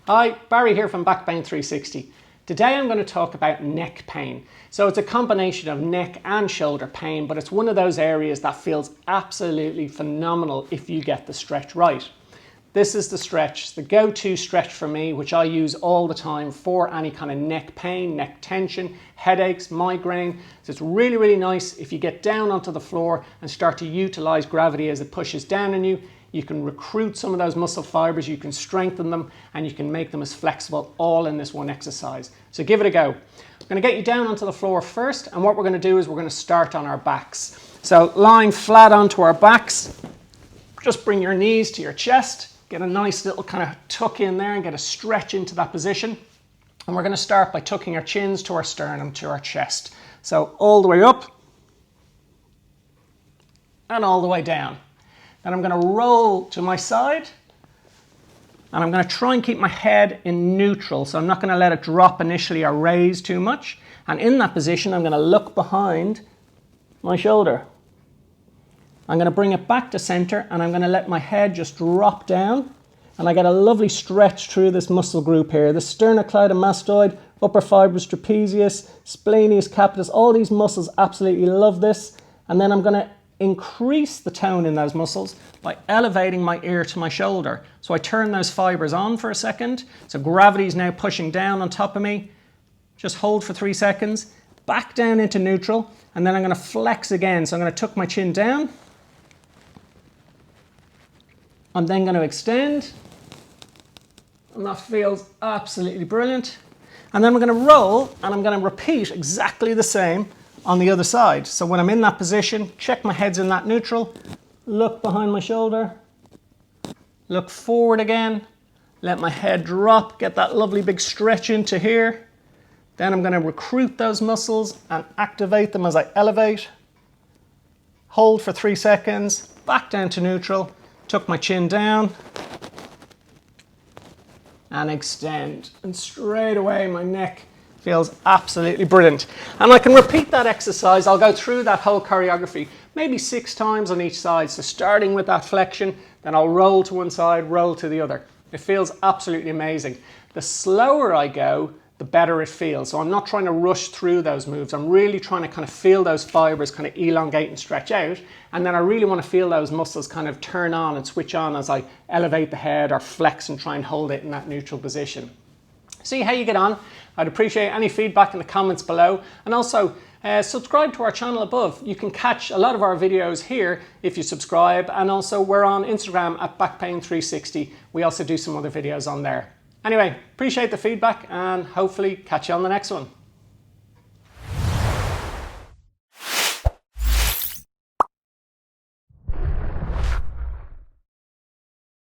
Hi, Barry here from BackPain 360. Today I'm going to talk about neck pain. So it's a combination of neck and shoulder pain, but it's one of those areas that feels absolutely phenomenal if you get the stretch right. This is the stretch, the go-to stretch for me, which I use all the time for any kind of neck pain, neck tension, headaches, migraine. So it's really, really nice if you get down onto the floor and start to utilize gravity as it pushes down on you. You can recruit some of those muscle fibers, you can strengthen them, and you can make them as flexible all in this one exercise. So give it a go. I'm going to get you down onto the floor first, and what we're going to do is we're going to start on our backs. So lying flat onto our backs, just bring your knees to your chest, get a nice little kind of tuck in there and get a stretch into that position. And we're going to start by tucking our chins to our sternum, to our chest. So all the way up and all the way down. Then I'm going to roll to my side and I'm going to try and keep my head in neutral. So I'm not going to let it drop initially or raise too much. And in that position, I'm going to look behind my shoulder. I'm going to bring it back to center and I'm going to let my head just drop down. And I get a lovely stretch through this muscle group here. The sternocleidomastoid, upper fibrous trapezius, splenius capitis, all these muscles absolutely love this. And then I'm going to increase the tone in those muscles by elevating my ear to my shoulder. So I turn those fibers on for a second. So gravity is now pushing down on top of me. Just hold for 3 seconds, back down into neutral, and then I'm going to flex again. So I'm going to tuck my chin down. I'm then going to extend. And that feels absolutely brilliant. And then we're going to roll, and I'm going to repeat exactly the same on the other side. So when I'm in that position, check my head's in that neutral, look behind my shoulder, look forward again, let my head drop, get that lovely big stretch into here. Then I'm going to recruit those muscles and activate them as I elevate. Hold for 3 seconds, back down to neutral, tuck my chin down, and extend. And straight away my neck feels absolutely brilliant. And I can repeat that exercise. I'll go through that whole choreography, maybe 6 times on each side. So starting with that flexion, then I'll roll to one side, roll to the other. It feels absolutely amazing. The slower I go, the better it feels. So I'm not trying to rush through those moves. I'm really trying to kind of feel those fibers kind of elongate and stretch out. And then I really want to feel those muscles kind of turn on and switch on as I elevate the head or flex and try and hold it in that neutral position. See how you get on. I'd appreciate any feedback in the comments below, and also subscribe to our channel above. You can catch a lot of our videos here if you subscribe, and also we're on Instagram at BackPain 360. We also do some other videos on there. Anyway, appreciate the feedback and hopefully catch you on the next one.